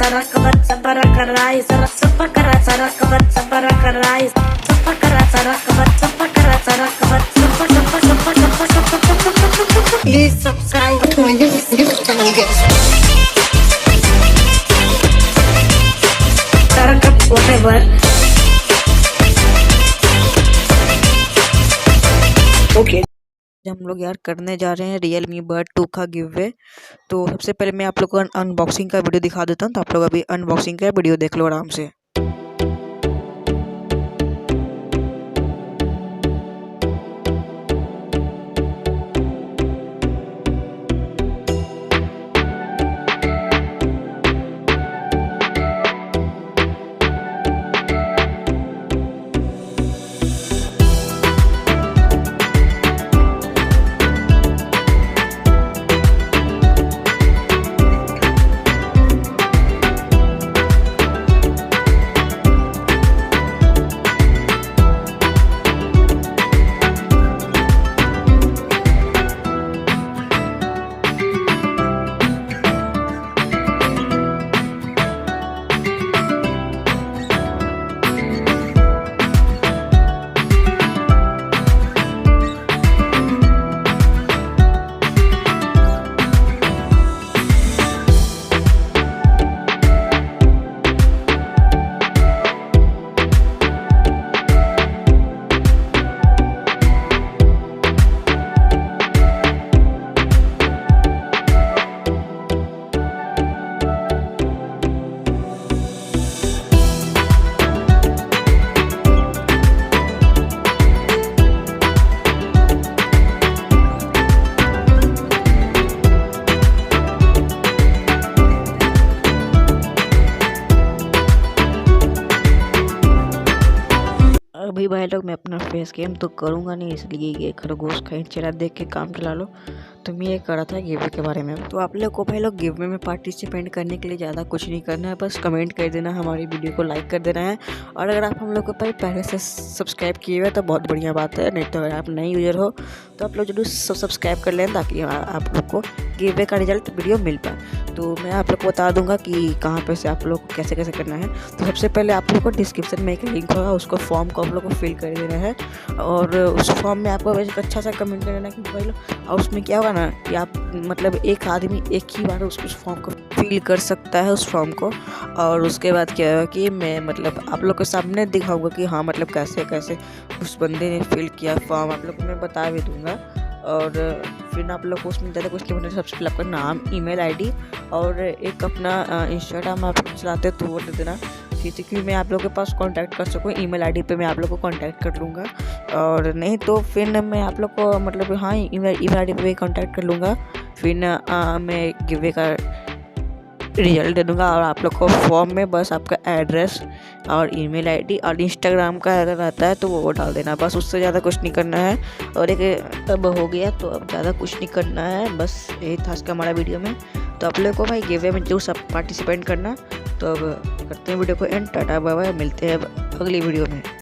Please subscribe to my YouTube channel, guys. Whatever. Okay. हम लोग यार करने जा रहे हैं Realme Bud 2 का गिव अवे। तो सबसे पहले मैं आप लोग को अनबॉक्सिंग का वीडियो दिखा देता हूँ, तो आप लोग अभी अनबॉक्सिंग का वीडियो देख लो आराम से। अभी भाई लोग मैं अपना फेस गेम तो करूँगा नहीं, इसलिए ये खरगोश का चेहरा देख के काम चला लो। तो मैं ये कर रहा था गिव के बारे में। तो आप लोग को भाई लोग गिव में पार्टिसिपेट करने के लिए ज़्यादा कुछ नहीं करना है, बस कमेंट कर देना, हमारी वीडियो को लाइक कर देना है। और अगर आप हम लोग को पहले से सब्सक्राइब किए हुए तो बहुत बढ़िया बात है, नहीं तो अगर आप नए यूज़र हो तो आप लोग जरूर सब्सक्राइब कर लें, ताकि आप लोग को गिव का रिजल्ट वीडियो मिल पाए। तो मैं आप लोग को बता दूंगा कि कहाँ पे से आप लोग को कैसे कैसे करना है। तो सबसे पहले आप लोग को डिस्क्रिप्शन में एक लिंक होगा, उसको फॉर्म को आप लोग को फिल कर देना है। और उस फॉर्म में आपको एक अच्छा सा कमेंट कर देना कि भाई लोग, और उसमें क्या होगा ना कि आप मतलब एक आदमी एक ही बार उस फॉर्म को फिल कर सकता है, उस फॉर्म को। और उसके बाद क्या होगा कि मैं मतलब आप लोग के सामने दिखाऊंगा कि हाँ मतलब कैसे कैसे उस बंदे ने फिल किया फॉर्म, आप लोग को मैं बता भी दूंगा। और फिर आप लोग को उसमें ज़्यादा कुछ नहीं, सबसे पहले आपका नाम, ईमेल आईडी और एक अपना इंस्टाग्राम आप चलाते हो तो वो दे देना, क्योंकि मैं आप लोगों के पास कांटेक्ट कर सकूँ। ईमेल आईडी पे मैं आप लोग को कांटेक्ट कर लूँगा, और नहीं तो फिर मैं आप लोग को मतलब हाँ ईमेल आईडी पे कांटेक्ट कर लूँगा। फिर मैं गिवे का रिजल्ट दे दूँगा। और आप लोग को फॉर्म में बस आपका एड्रेस और ईमेल आईडी और इंस्टाग्राम का अगर रहता है तो वो डाल देना, बस उससे ज़्यादा कुछ नहीं करना है। और एक अब हो गया तो अब ज़्यादा कुछ नहीं करना है, बस यही था आज का हमारा वीडियो में। तो आप लोग को भाई गिवे में जरूर सब पार्टिसिपेट करना। तो अब करते हैं वीडियो को एंड, टाटा बाय बाय, मिलते हैं अगली वीडियो में।